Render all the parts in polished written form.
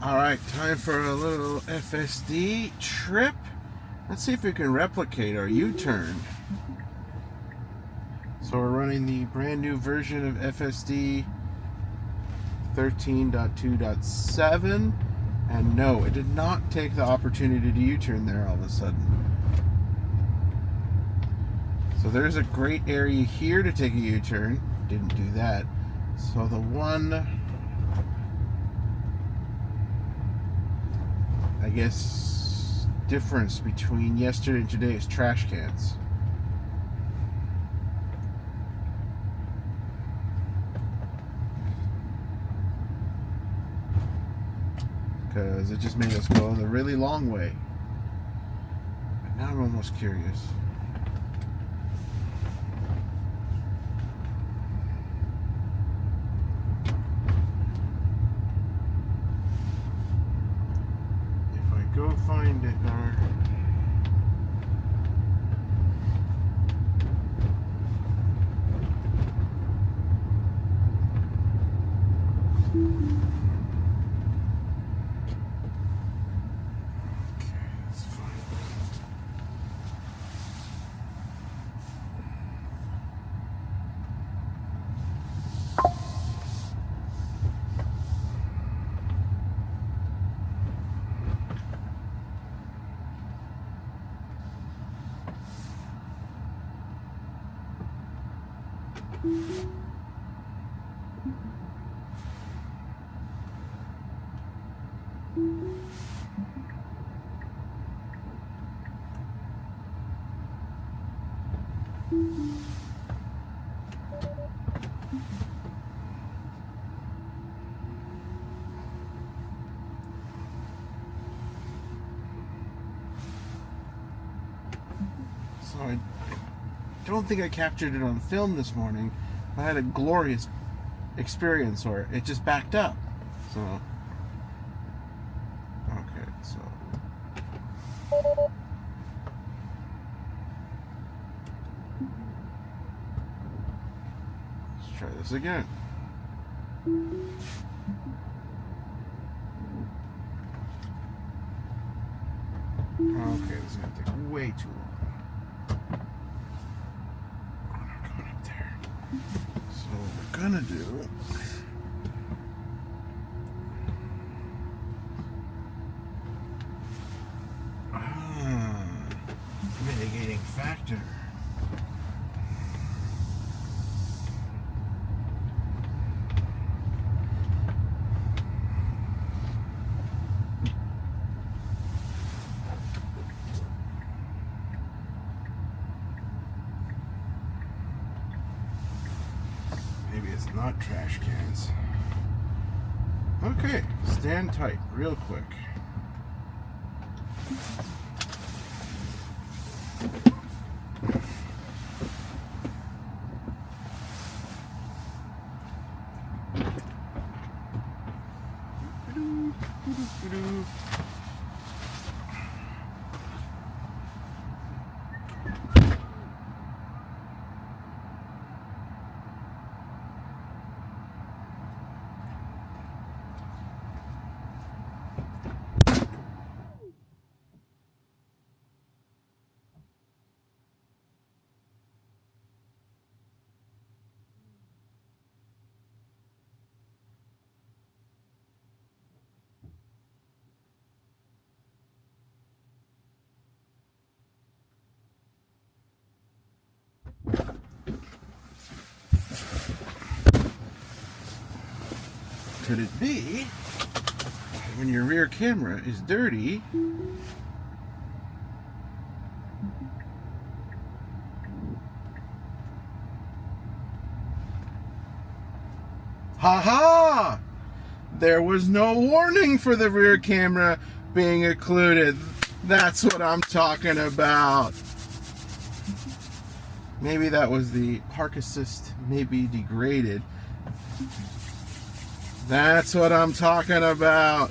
Alright, time for a little FSD trip. Let's see if we can replicate our U Turn. So we're running the brand new version of FSD 13.2.7, and no, it did not take the opportunity to U-turn there all of a sudden. So there's a great area here to take a U-turn. Didn't do that. So the one, I guess, difference between yesterday and today is trash cans. Because it just made us go the really long way. But now I'm almost curious. If I go find it, so I don't think I captured it on film this morning. I had a glorious experience where it just backed up. So, okay, so let's try this again. Okay, this is gonna take way too long. So what we're gonna do, mitigating factor. Maybe it's not trash cans. Okay, stand tight real quick. Could it be when your rear camera is dirty, ha! There was no warning for the rear camera being occluded. That's what I'm talking about. Maybe that was the park assist, maybe degraded. That's what I'm talking about.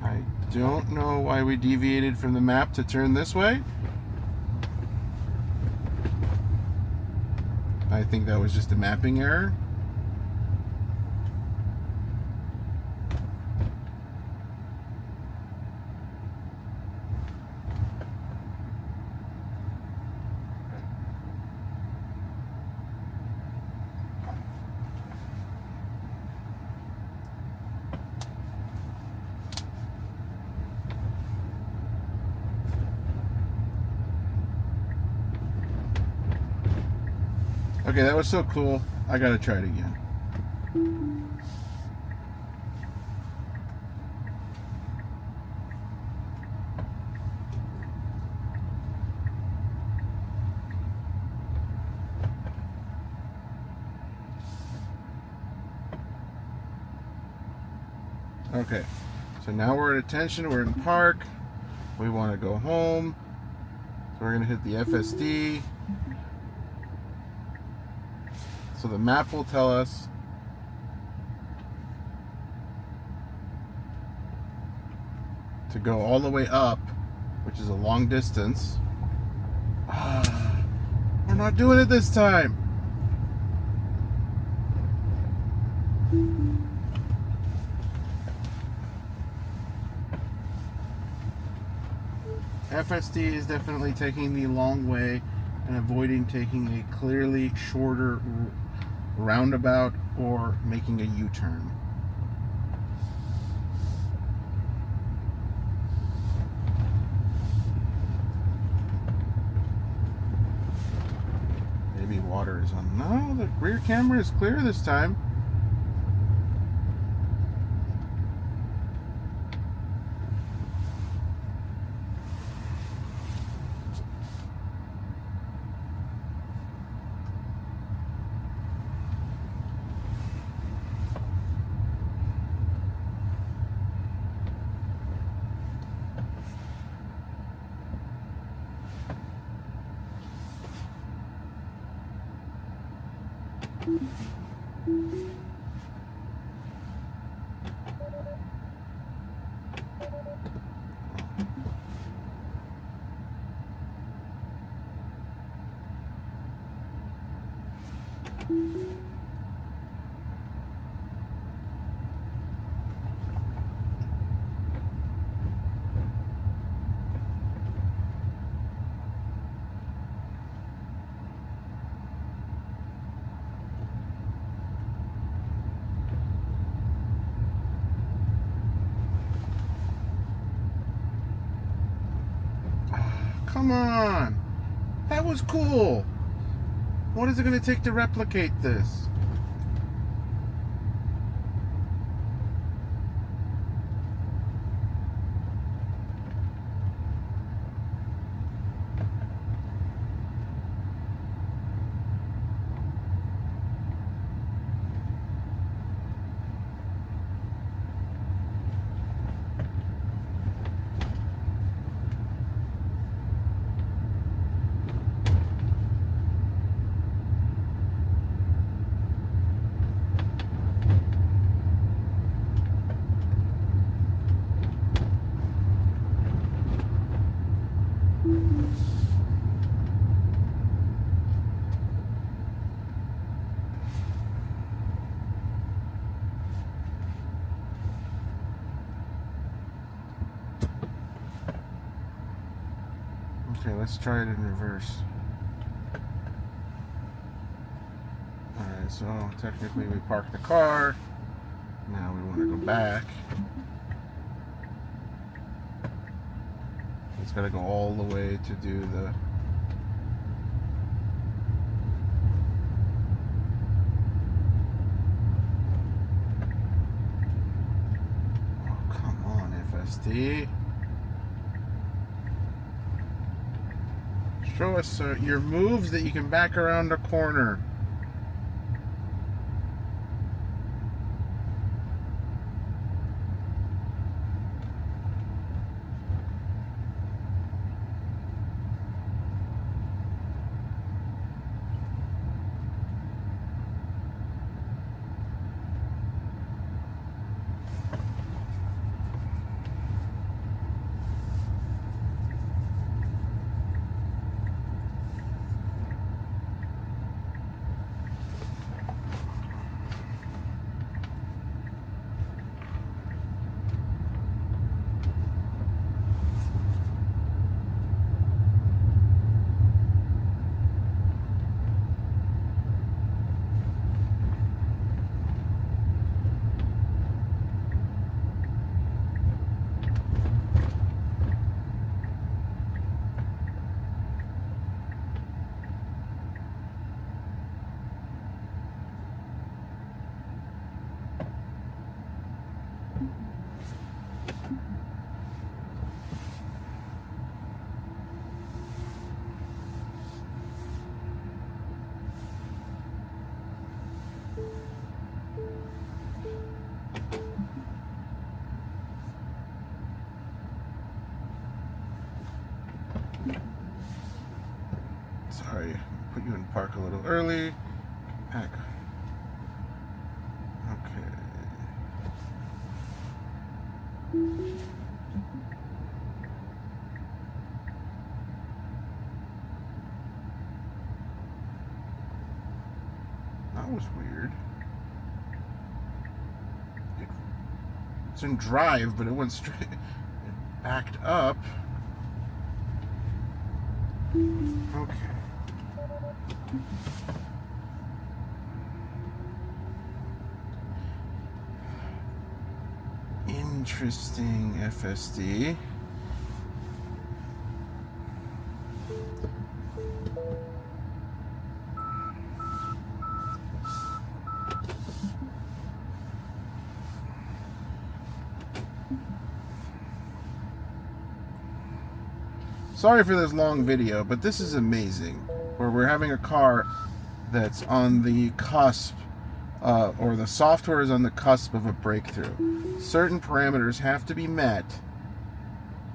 I don't know why we deviated from the map to turn this way. I think that was just a mapping error. Okay, that was so cool. I gotta try it again. Okay, so now we're at attention. We're in park. We want to go home. So we're gonna hit the FSD. So the map will tell us to go all the way up, which is a long distance. We're not doing it this time. FSD is definitely taking the long way and avoiding taking a clearly shorter roundabout or making a U turn. Maybe water is on. No, the rear camera is clear this time. Come on! That was cool! What is it going to take to replicate this? Okay, let's try it in reverse. Alright, so technically we parked the car. Now we want to go back. It's got to go all the way to do the... Oh, come on, FSD. Show us your moves that you can back around a corner. Sorry, put you in park a little early. Back. Okay. That was weird. It's in drive, but it went straight. It backed up. Okay. Interesting, FSD. Sorry for this long video, but this is amazing. Where we're having a car that's on the cusp, or the software is on the cusp of a breakthrough. Certain parameters have to be met,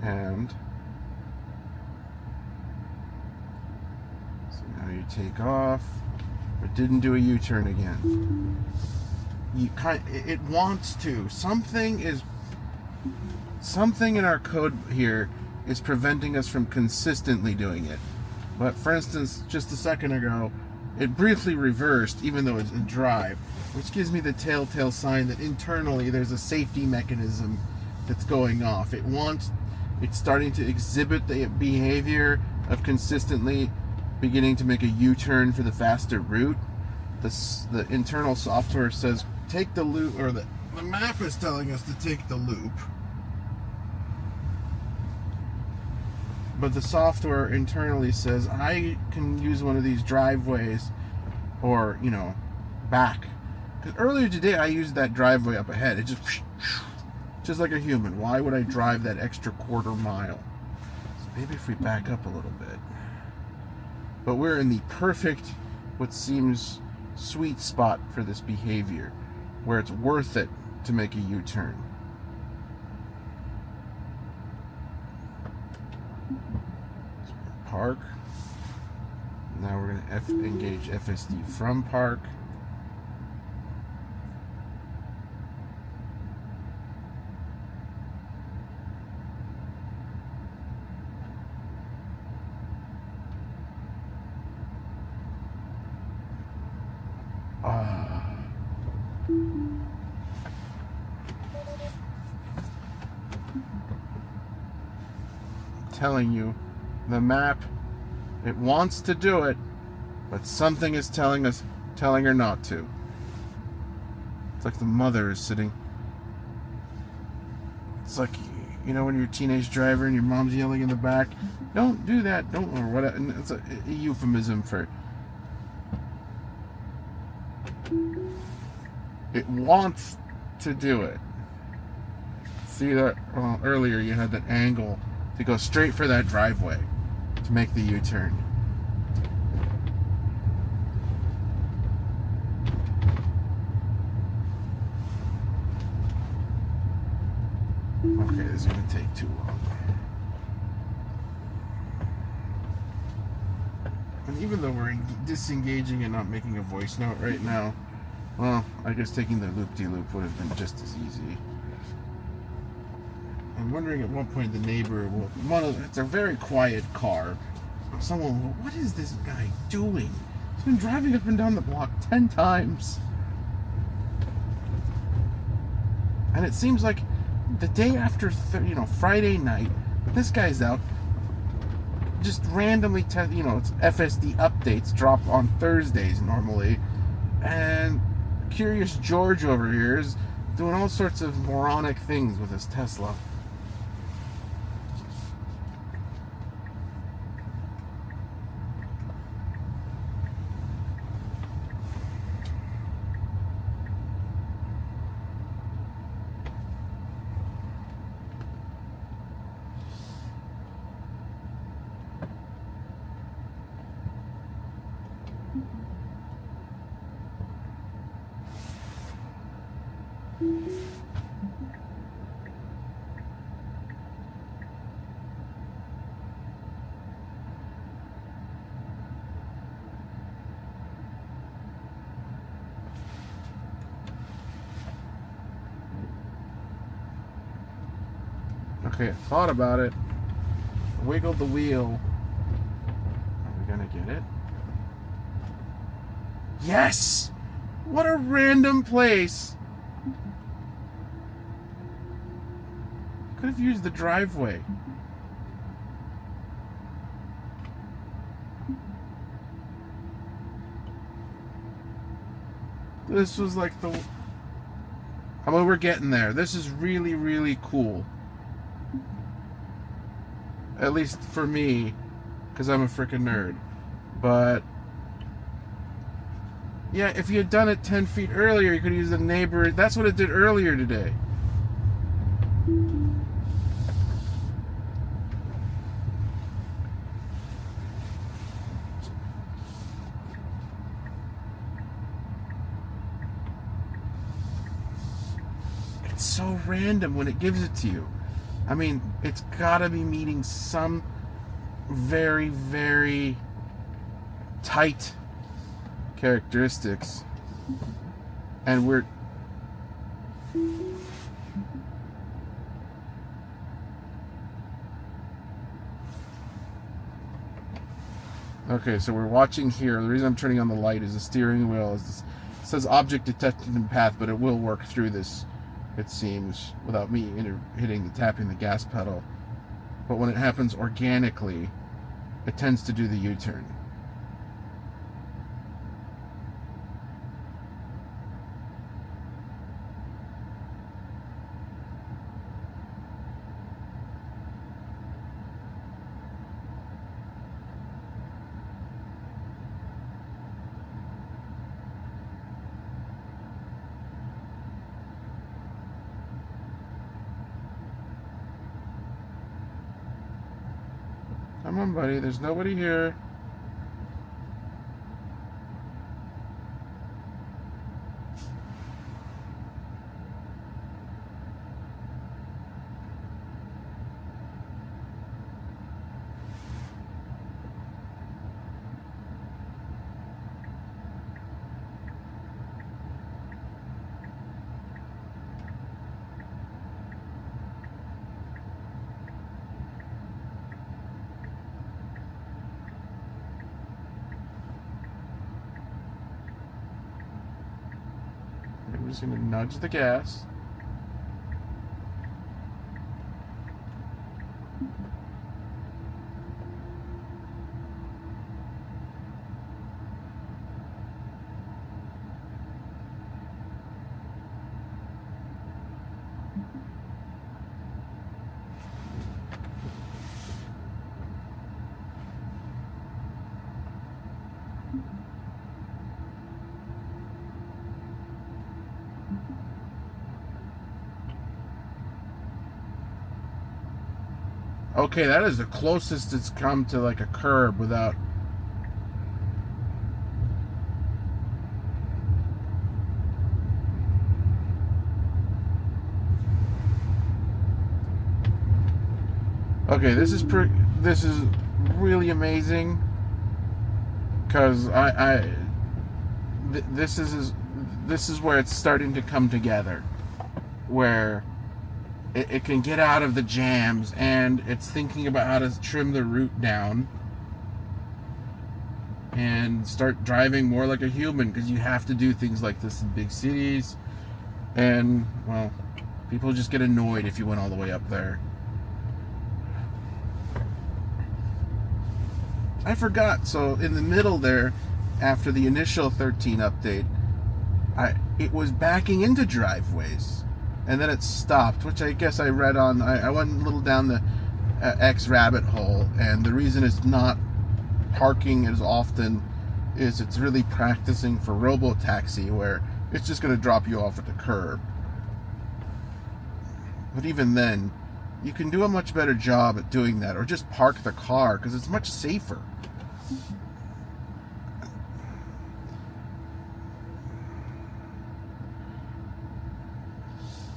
and so now you take off, but didn't do a U-turn again. It wants to. Something in our code here is preventing us from consistently doing it. But for instance, just a second ago, it briefly reversed, even though it's in drive, which gives me the telltale sign that internally there's a safety mechanism that's going off. It's starting to exhibit the behavior of consistently beginning to make a U-turn for the faster route. The internal software says take the loop, or the map is telling us to take the loop. But the software internally says I can use one of these driveways, or back. Because earlier today I used that driveway up ahead. It just like a human. Why would I drive that extra quarter mile? So maybe if we back up a little bit. But we're in the perfect, what seems sweet spot for this behavior, where it's worth it to make a U-turn. Park. Now we're going to engage FSD from park. Telling you, the map, it wants to do it, but something is telling her not to. It's like the mother is sitting. It's like, when you're a teenage driver and your mom's yelling in the back, don't do that, don't, or whatever. And it's a euphemism for it wants to do it. See that? Well, earlier you had that angle to go straight for that driveway to make the U-turn. Okay, this is going to take too long. And even though we're disengaging and not making a voice note right now, well, I guess taking the loop-de-loop would have been just as easy. I'm wondering at what point the neighbor will... It's a very quiet car. Someone will, what is this guy doing? He's been driving up and down the block 10 times. And it seems like the day after, Friday night, this guy's out just randomly, it's FSD updates drop on Thursdays normally. And Curious George over here is doing all sorts of moronic things with his Tesla. Okay, I thought about it. Wiggled the wheel. Are we gonna get it? Yes! What a random place! Could have used the driveway. This was like the... I mean, we're getting there. This is really, really cool. At least for me, because I'm a freaking nerd. But... yeah, if you had done it 10 feet earlier, you could use the neighbor. That's what it did earlier today. It's so random when it gives it to you. I mean, it's gotta be meeting some very, very tight characteristics. And we're... okay, so we're watching here. The reason I'm turning on the light is the steering wheel. It says object detected in path, but it will work through this, it seems, without me tapping the gas pedal. But when it happens organically, it tends to do the U-turn. Come on, buddy. There's nobody here. I'm just going to nudge the gas. Okay, that is the closest it's come to like a curb without... okay, this is really amazing, because this is where it's starting to come together, where it can get out of the jams, and it's thinking about how to trim the route down and start driving more like a human, because you have to do things like this in big cities, and, well, people just get annoyed if you went all the way up there. I forgot, so in the middle there, after the initial 13 update, it was backing into driveways, and then it stopped, which I guess I read on... I went a little down the X rabbit hole, and the reason it's not parking as often is it's really practicing for robo-taxi, where it's just going to drop you off at the curb. But even then, you can do a much better job at doing that, or just park the car, because it's much safer.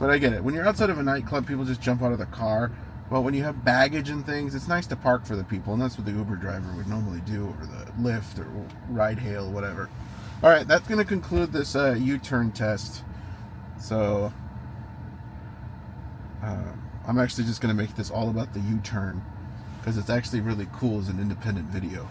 But I get it. When you're outside of a nightclub, people just jump out of the car. Well, when you have baggage and things, it's nice to park for the people, and that's what the Uber driver would normally do, or the Lyft, or ride hail, whatever. All right, that's going to conclude this U-turn test. So I'm actually just going to make this all about the U Turn, because it's actually really cool as an independent video.